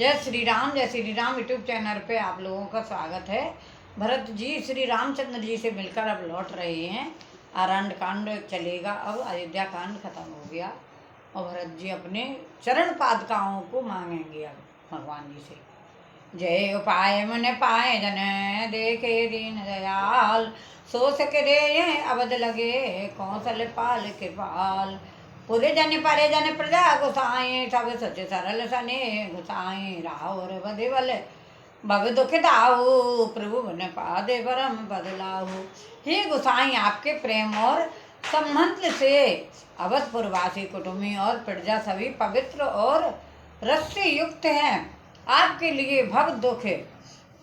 जय Shri Ram YouTube channel पे आप लोगों का स्वागत है। भरत जी श्री रामचंद्र जी से मिलकर अब लौट रहे हैं। आरण्य कांड चलेगा, अब अयोध्या कांड खत्म हो गया और भरत जी अपने चरण पादुकाओं को मांगेंगे अब भगवान जी से। जय उपाय मन पाए जन देखे दीन दयाल, सो सके रे अवध लगे कौशल पाल कृपाल। पुरे जन परे जन प्रजा गुसाए, सब सच सरल सने गुसाए राहुर बधिवल भग दुख दाऊ, प्रभु बन पादे परम पद लाहू। हे गुसाई, आपके प्रेम और संबंध से अवधपुरवासी कुटुंबी और प्रजा सभी पवित्र और रस से युक्त हैं। आपके लिए भव दुख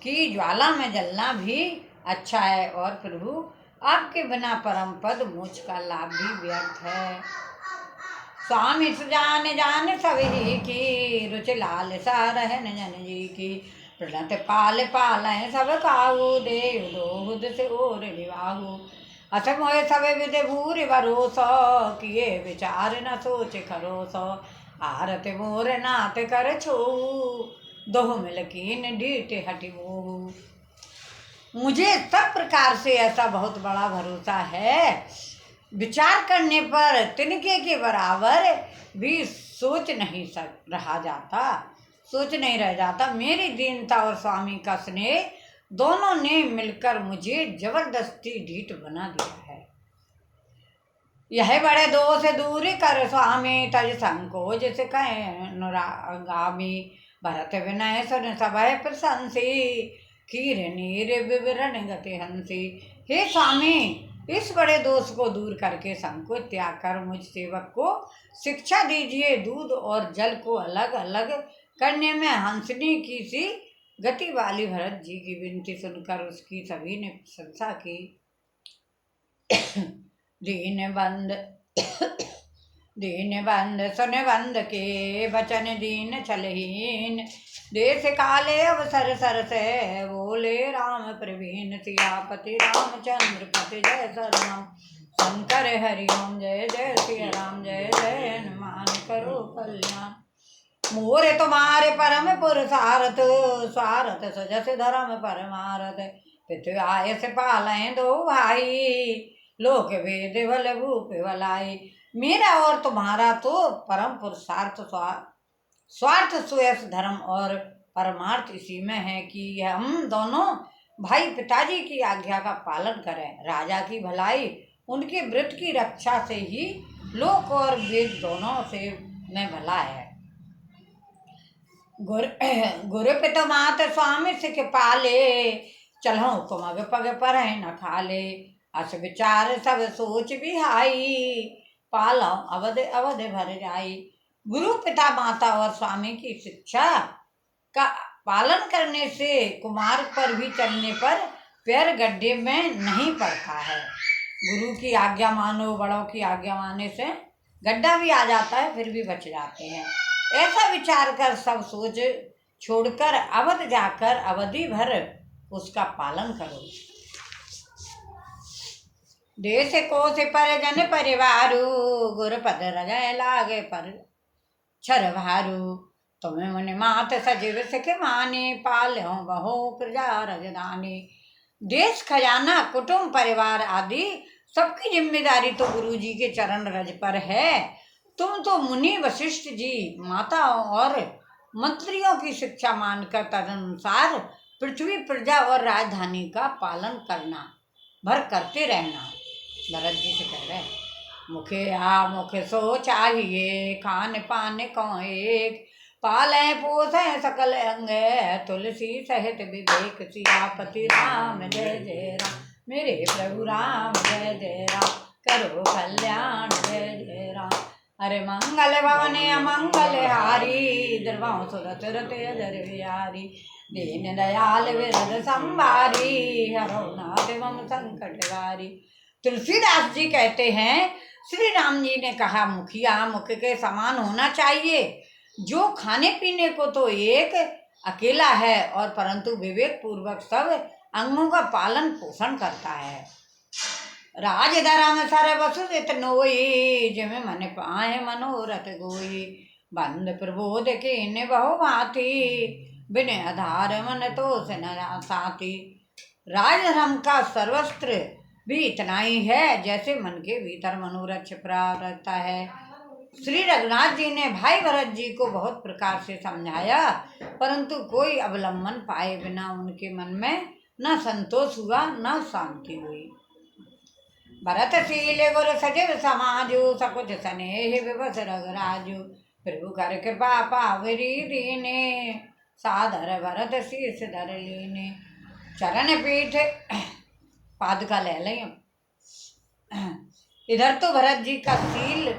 की ज्वाला में जलना भी अच्छा है और प्रभु आपके बिना परम पद मोक्ष का लाभ भी व्यर्थ है। स्वामी सुजान जान सभी की, रुचि लाल सा रहन जन जी की। प्रणत पाल पालें सब काहू, देव दोहुद से ओर निवाहू। अथ मोह सब विधि भूरि भरोसो, किए विचार न सोच खरोसो। आरत मोर नाथ कर छो, दोह मिल कीन ढीठ हटि मोहू। मुझे सब प्रकार से ऐसा बहुत बड़ा भरोसा है, विचार करने पर तिनके के बराबर भी सोच नहीं रहा जाता। मेरी दीनता और स्वामी का स्नेह दोनों ने मिलकर मुझे जबरदस्ती ढीठ बना दिया है। यह बड़े दोष दूर कर स्वामी, तज संकोच से कहे अनुरागामी। भरत विनय सुन सभय प्रशंसी, खीर नीर विवरण गति हंसी। हे स्वामी, इस बड़े दोष को दूर करके संकोच त्याग कर मुझ सेवक को शिक्षा दीजिए। दूध और जल को अलग अलग करने में हंसनी की सी गति वाली भरत जी की विनती सुनकर उसकी सभी ने प्रशंसा की। दीन बंद सुन बंद के वचन, दीन छलहीन देश काले अवसर सर से। बोले राम प्रवीण सियापति रामचंद्र पति जय शरणम। शंकर हरिओम जय जय सिया राम जय जय हनुमान करो कल्याण। मोरे तुम्हारे परम पुरुषार्थ, स्वार्थ सजस धर्म परमारथ। पृथ्वी आय से पालें दो भाई, लोक वेद बल भूप बलाई। मेरा और तुम्हारा तो परम पुरुषार्थ स्वार्थ सुयस धर्म और परमार्थ इसी में है कि हम दोनों भाई पिताजी की आज्ञा का पालन करें। राजा की भलाई उनके व्रत की रक्षा से ही लोक और वेद दोनों से में भला है। गुरु पिता मात स्वामी सिख पाले, चलो कुमग पग पर न खाले। अस विचार सब सोच बिहाई, पालो अवध अवध भर जाई। गुरु पिता माता और स्वामी की शिक्षा का पालन करने से कुमार पर भी चलने पर पैर गड्ढे में नहीं पड़ता है। गुरु की आज्ञा मानो, बड़ों की आज्ञा मानने से गड्ढा भी आ जाता है फिर भी बच जाते हैं। ऐसा विचार कर सब सोच छोड़कर अवध जाकर अवधि भर उसका पालन करो। देश कोश परिजन परिवारु, गुरुपद हृदय लागे पर छर भारू। तुम्हें मुनि मात सजीव सिख माने, पाल्यों बहो प्रजा रजदानी। देश खजाना कुटुंब परिवार आदि सबकी जिम्मेदारी तो गुरु जी के चरण रज पर है। तुम तो मुनि वशिष्ठ जी माताओं और मंत्रियों की शिक्षा मानकर तदनुसार पृथ्वी प्रजा और राजधानी का पालन करना भर करते रहना। भरत जी से कह रहे मुखे सो चाहिए, खान पान को एक। पाले पोसे सकल अंग, तुलसी सहित विवेक। सियापति राम जय जय राम, मेरे प्रभु राम जय जय राम। करो कल्याण जय जय राम। अरे मंगल भवने अमंगल हारी, द्रवां सुरत रते अजर बिहारी। दीन दयाल विरद संभारी, हरो नाथ मम संकट वारी। तुलसीदास जी कहते हैं, श्री राम जी ने कहा मुखिया मुख के समान होना चाहिए, जो खाने पीने को तो एक अकेला है और परंतु विवेक पूर्वक सब अंगों का पालन पोषण करता है। राज धर्म सर वसुदित नोई, जिमे मन पाए मनोरथ गोई। बंद प्रबोध कीन्ह बहु भांति, बिन आधार मन तो से न साथी। राजधर्म का सर्वस्त्र भी इतना ही है जैसे मन के भीतर मनोरथ छिपा रहता है। श्री रघुनाथ जी ने भाई भरत जी को बहुत प्रकार से समझाया, परंतु कोई अवलंबन पाए बिना उनके मन में न संतोष हुआ न शांति हुई। भरतशील गुर सचिव समाजु, सकुच स्नेह विवश रघुराजु। प्रभु कर कृपा पावरी दीने, सादर भरत शीस धर लीने। चरण पीठ पादुका ले लें। इधर तो भरत जी का शील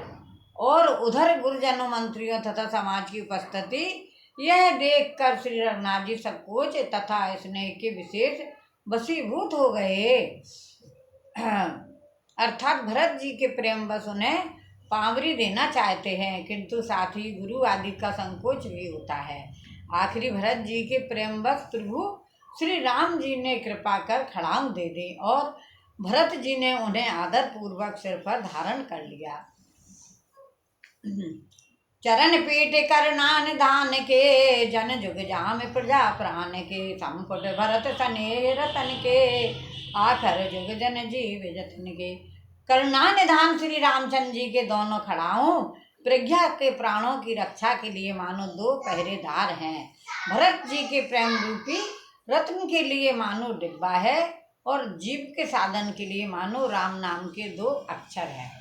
और उधर गुरुजनों मंत्रियों तथा समाज की उपस्थिति, यह देखकर श्री रघुनाथ जी संकोच तथा स्नेह के विशेष वशीभूत हो गए। अर्थात भरत जी के प्रेम बस उन्हें पावरी देना चाहते हैं, किंतु साथ ही गुरु आदि का संकोच भी होता है। आखिरी भरत जी के प्रेम बस प्रभु श्री राम जी ने कृपा कर खड़ाऊ दे दी और भरत जी ने उन्हें आदर पूर्वक सिर पर धारण कर लिया। चरण पीठ कर नान दान के, जन जुग जाम प्रजा प्राण के। संपुट भरत सनेह रतन के, आखर जुग जन जीव जतन के। करुणा निधान श्री रामचंद्र जी के दोनों खड़ाओं प्रज्ञा के प्राणों की रक्षा के लिए मानो दो पहरेदार हैं। भरत जी के प्रेम रूपी रत्न के लिए मानो डिब्बा है और जीव के साधन के लिए मानो राम नाम के दो अक्षर हैं।